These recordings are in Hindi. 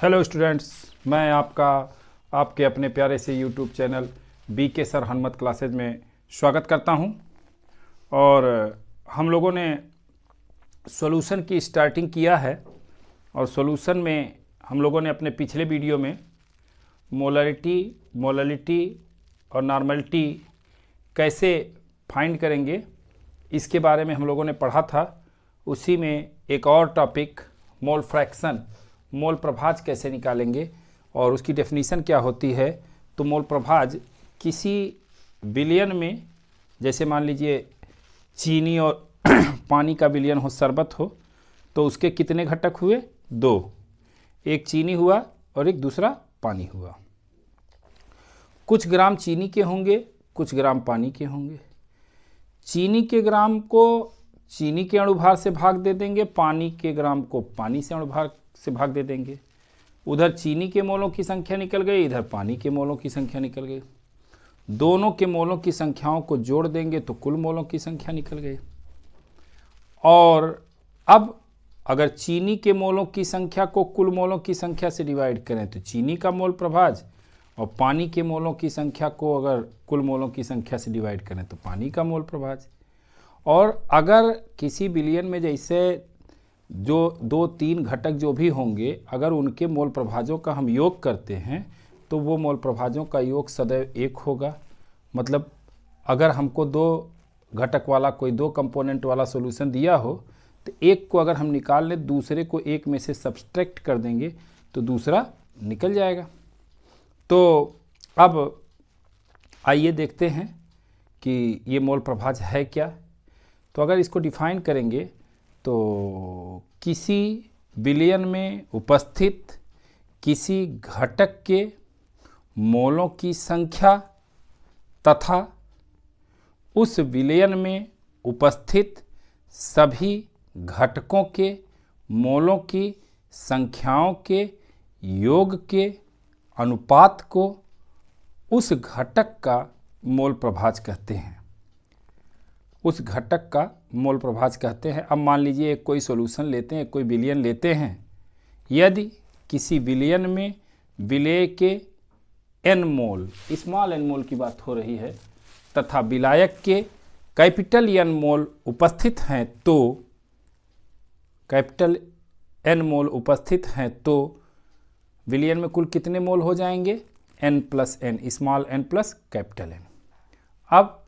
हेलो स्टूडेंट्स, मैं आपके अपने प्यारे से YouTube channel BK sir Hanumat classes में स्वागत करता हूं। और हम लोगों ने सॉल्यूशन की स्टार्टिंग किया है और सॉल्यूशन में हम लोगों ने अपने पिछले वीडियो में मोलरिटी और नॉर्मलिटी कैसे फाइंड करेंगे इसके बारे में हम लोगों ने पढ़ा था। उसी में एक और टॉपिक मोल फ्रैक्शन, मोल प्रभाज कैसे निकालेंगे और उसकी डेफिनीशन क्या होती है। तो मोल प्रभाज किसी विलयन में, जैसे मान लीजिए चीनी और पानी का विलयन हो, शरबत हो, तो उसके कितने घटक हुए? दो, एक चीनी हुआ और एक दूसरा पानी हुआ। कुछ ग्राम चीनी के होंगे, कुछ ग्राम पानी के होंगे। चीनी के ग्राम को चीनी के अणुभार से भाग दे देंगे, पानी के ग्राम को पानी से अणुभार से भाग दे देंगे। उधर चीनी के मोलों की संख्या निकल गई, इधर पानी के मोलों की संख्या निकल गई। दोनों के मोलों की संख्याओं को जोड़ देंगे तो कुल मोलों की संख्या निकल गई। और अब अगर चीनी के मोलों की संख्या को कुल मोलों की संख्या से डिवाइड करें तो चीनी का मोल प्रभाज, और पानी के मोलों की संख्या को अगर कुल मोलों की संख्या से डिवाइड करें तो पानी का मोल प्रभाज। और अगर किसी विलयन में जैसे जो 2-3 घटक जो भी होंगे, अगर उनके मोल प्रभाजों का हम योग करते हैं तो वो मोल प्रभाजों का योग सदैव एक होगा। मतलब अगर हमको 2 घटक वाला कोई 2 कंपोनेंट वाला सॉल्यूशन दिया हो तो एक को अगर हम निकाल लें, दूसरे को एक में से सब्सट्रैक्ट कर देंगे तो दूसरा निकल जाएगा। तो अब आइए देखते हैं कि ये मोल प्रभाज है क्या। तो अगर इसको डिफाइन करेंगे तो किसी विलयन में उपस्थित किसी घटक के मोलों की संख्या तथा उस विलयन में उपस्थित सभी घटकों के मोलों की संख्याओं के योग के अनुपात को उस घटक का मोल प्रभाज कहते हैं। उस घटक का मोल प्रभाज कहते हैं। अब मान लीजिए एक कोई सॉल्यूशन लेते हैं, कोई विलयन लेते हैं। यदि किसी विलयन में विलेय के n मोल, स्मॉल n मोल की बात हो रही है, तथा विलायक के कैपिटल N मोल उपस्थित हैं तो कैपिटल N मोल उपस्थित हैं तो विलयन में कुल कितने मोल हो जाएंगे? n plus n, small n plus capital N। अब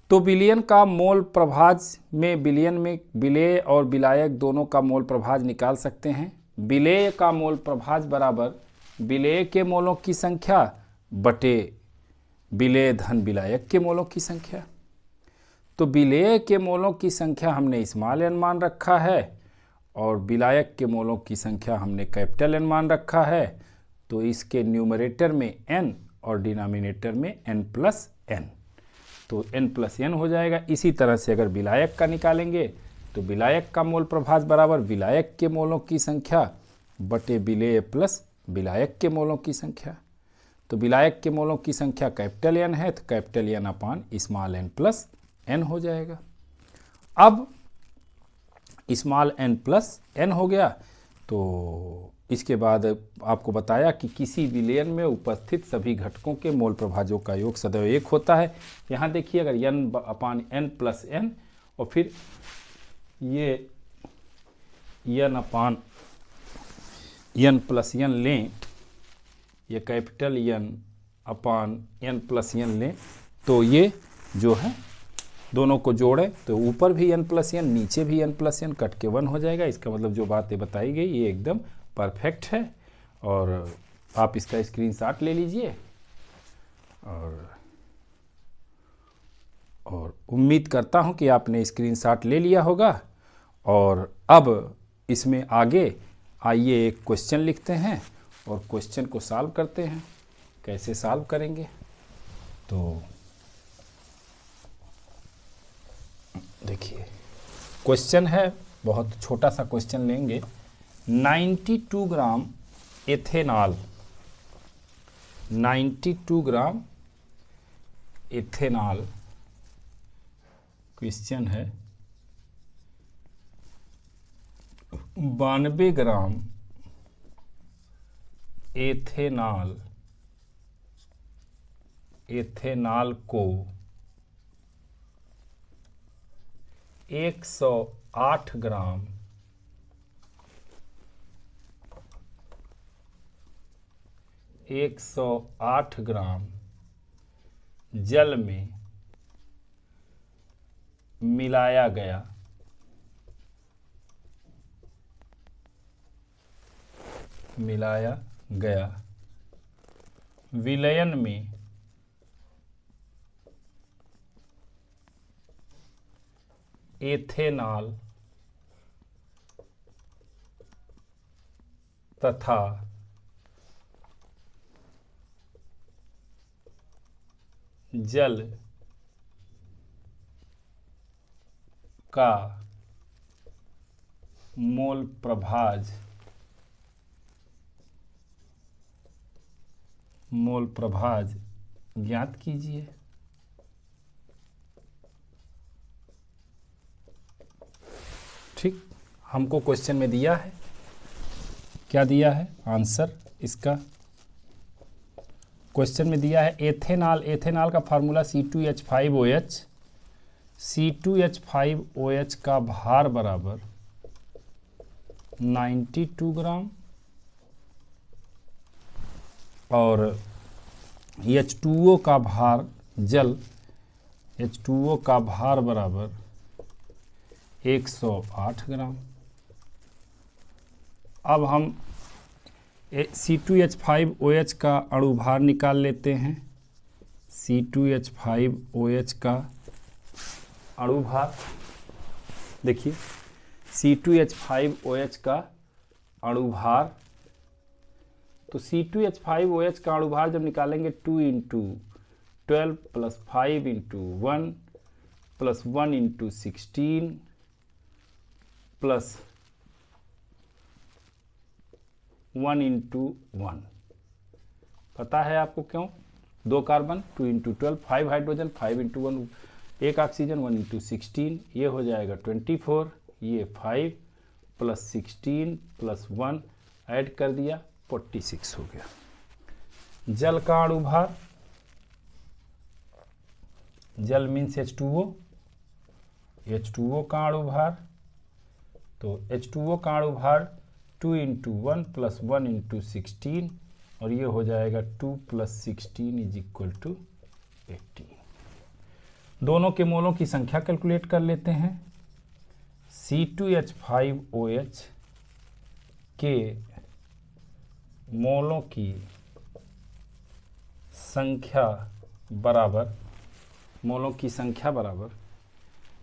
तो विलयन का मोल प्रभाज में विलयन में विलेय और विलायक दोनों का मोल प्रभाज निकाल सकते हैं। विलेय का मोल प्रभाज बराबर विलेय के मोलों की संख्या बटे विलेय धन विलायक के मोलों की संख्या। तो विलेय के मोलों की संख्या हमने स्मॉल n मान रखा है और विलायक के मोलों की संख्या हमने कैपिटल N मान रखा है। तो इसके न्यूमरेटर में n और डिनोमिनेटर में n प्लस n, तो n प्लस n हो जाएगा। इसी तरह से अगर विलायक का निकालेंगे तो विलायक का मोल प्रभाज बराबर विलायक के मोलों की संख्या बटे विलेय प्लस विलायक के मोलों की संख्या। तो विलायक के मोलों की संख्या कैपिटल N है तो कैपिटल N अपान स्मॉल n प्लस n हो जाएगा। अब स्मॉल n प्लस n हो गया तो इसके बाद आपको बताया कि किसी विलयन में उपस्थित सभी घटकों के मोल प्रभाजों का योग सदैव एक होता है। यहाँ देखिए, अगर n अपान n प्लस n और फिर ये n अपान n प्लस n लें, ये कैपिटल N अपान n प्लस n लें, तो ये जो है दोनों को जोड़ें तो ऊपर भी n प्लस n, नीचे भी n प्लस n, कट के 1 हो जाएगा। इसका मतलब जो बातें बताई गई ये एकदम परफेक्ट है। और आप इसका स्क्रीनशॉट ले लीजिए और उम्मीद करता हूं कि आपने स्क्रीनशॉट ले लिया होगा। और अब इसमें आगे आइए एक क्वेश्चन लिखते हैं और क्वेश्चन को सॉल्व करते हैं। कैसे सॉल्व करेंगे? तो देखिए, क्वेश्चन है, बहुत छोटा सा क्वेश्चन लेंगे। 92 ग्राम एथेनॉल, 92 ग्राम एथेनॉल क्वेश्चन है। 92 ग्राम एथेनॉल को 108 ग्राम जल में मिलाया गया विलयन में एथेनॉल तथा जल का मोल प्रभाज ज्ञात कीजिए। ठीक, हमको क्वेश्चन में दिया है, क्या दिया है आंसर इसका? क्वेश्चन में दिया है एथेनॉल का फार्मूला C2H5OH, C2H5OH का भार बराबर 92 ग्राम और H2O का भार H2O का भार बराबर 108 ग्राम। अब हम C2H5OH का अणुभार निकाल लेते हैं। C2H5OH का अणुभार देखिए, C2H5OH का अणुभार, तो C2H5OH का अणुभार जब निकालेंगे 2 × 12 + 5 × 1 + 1 × 16 + 1 × 1, पता है आपको क्यों? 2 कार्बन 2 × 12, 5 हाइड्रोजन 5 × 1, 1 ऑक्सीजन 1 × 16, ये हो जाएगा 24, ये 5 + 16 + 1 ऐड कर दिया 46 हो गया। जल का अणुभार, जल मीन्स H2O का अणुभार, तो H2O का अणुभार 2 × 1 + 1 × 16 और ये हो जाएगा 2 + 16 = 18। दोनों के मोलों की संख्या कैलकुलेट कर लेते हैं। C2H5OH के मोलों की संख्या बराबर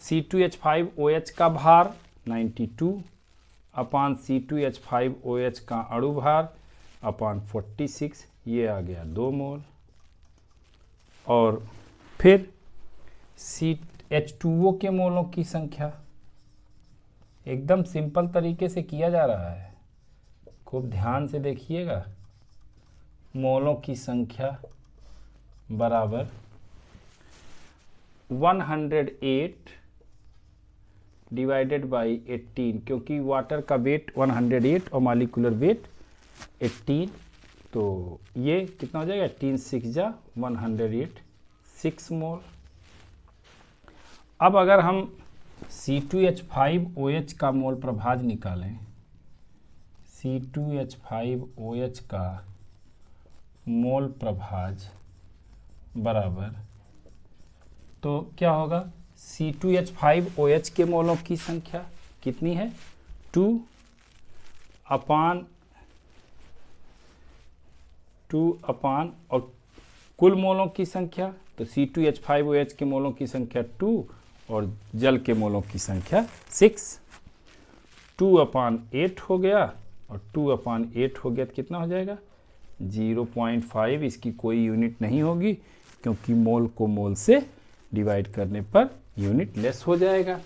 C2H5OH का भार 92 अपान C2H5OH का अणुभार अपान 46, ये आ गया 2 मोल। और फिर H2O के मोलों की संख्या एकदम सिंपल तरीके से किया जा रहा है, खूब ध्यान से देखिएगा। मोलों की संख्या बराबर 108 डिवाइडेड बाई 18, क्योंकि वाटर का वेट 108 और मॉलिक्यूलर वेट 18, तो ये कितना हो जाएगा 18 6 जा 108, 6 मोल। अब अगर हम C2H5OH का मोल प्रभाज निकालें, C2H5OH का मोल प्रभाज बराबर, तो क्या होगा C2H5OH के मोलों की संख्या कितनी है 2 अपान और कुल मोलों की संख्या, तो C2H5OH के मोलों की संख्या 2 और जल के मोलों की संख्या 6, 2/8 हो गया और 2/8 हो गया तो कितना हो जाएगा 0.5। इसकी कोई यूनिट नहीं होगी क्योंकि मोल को मोल से डिवाइड करने पर यूनिट लेस हो जाएगा।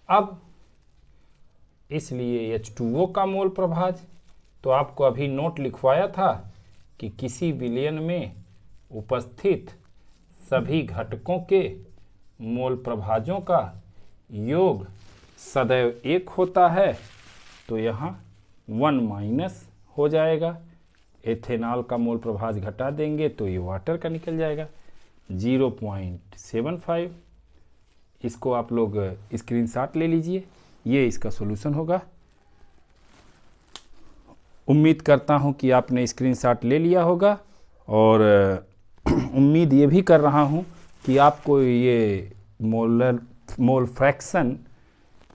अब इसलिए H2O का मोल प्रभाज, तो आपको अभी नोट लिखवाया था कि किसी विलयन में उपस्थित सभी घटकों के मोल प्रभाजों का योग सदैव 1 होता है, तो यहाँ 1 माइनस हो जाएगा, एथेनॉल का मोल प्रभाज घटा देंगे तो ये वाटर का निकल जाएगा 0.75। इसको आप लोग स्क्रीनशॉट ले लीजिए, ये इसका सॉल्यूशन होगा। उम्मीद करता हूँ कि आपने स्क्रीनशॉट ले लिया होगा और उम्मीद ये भी कर रहा हूँ कि आपको ये मोल फ्रैक्शन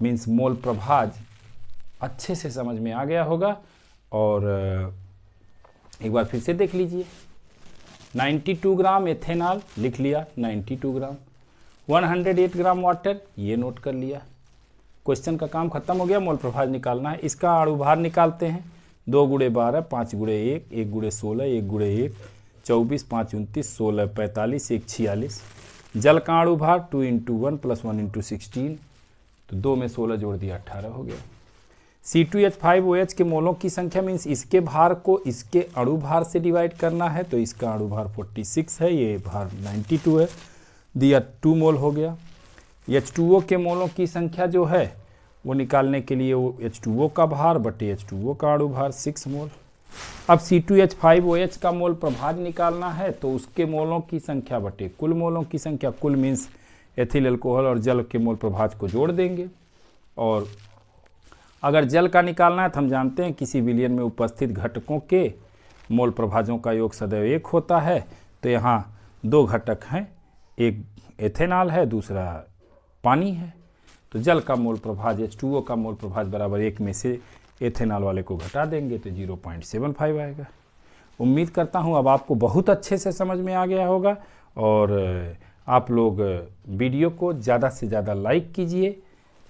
मीन्स मोल प्रभाज अच्छे से समझ में आ गया होगा। और एक बार फिर से देख लीजिए, 92 ग्राम एथेनॉल लिख लिया, 92 ग्राम, 108 ग्राम वाटर ये नोट कर लिया। क्वेश्चन का काम खत्म हो गया, मोल प्रभाज निकालना है। इसका अणुभार निकालते हैं, 2 × 12, 5 × 1, 1 × 16, 1 × 1, 24, 5 29, 16 45, 1 46। जल का अणुभार 2 × 1 + 1 × 16, तो 2 में 16 जोड़ दिया 18 हो गया। C2H5OH के मोलों की संख्या मीन्स इसके भार को इसके अणुभार से डिवाइड करना है, तो इसका अणुभार 46 है, ये भार 92 है, दिया 2 मोल हो गया। H2O के मोलों की संख्या जो है वो निकालने के लिए वो H2O का भार बटे H2O का अणुभार 6 मोल। अब C2H5OH का मोल प्रभाज निकालना है, तो उसके मोलों की संख्या बटे कुल मोलों की संख्या, कुल मीन्स एथिल अल्कोहल और जल के मोल प्रभाज को जोड़ देंगे। और अगर जल का निकालना है तो हम जानते हैं किसी विलयन में उपस्थित घटकों के मोल प्रभाजों का योग सदैव 1 होता है, तो यहाँ 2 घटक हैं, एक एथेनॉल है, दूसरा पानी है, तो जल का मोल प्रभाज H2O का मोल प्रभाज बराबर 1 में से एथेनॉल वाले को घटा देंगे तो 0.75 आएगा। उम्मीद करता हूँ अब आपको बहुत अच्छे से समझ में आ गया होगा। और आप लोग वीडियो को ज़्यादा से ज़्यादा लाइक कीजिए,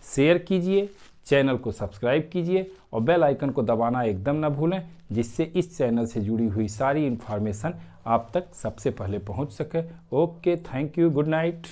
शेयर कीजिए, चैनल को सब्सक्राइब कीजिए और बेल आइकन को दबाना एकदम ना भूलें, जिससे इस चैनल से जुड़ी हुई सारी इन्फॉर्मेशन आप तक सबसे पहले पहुंच सके। Okay, thank you, good night.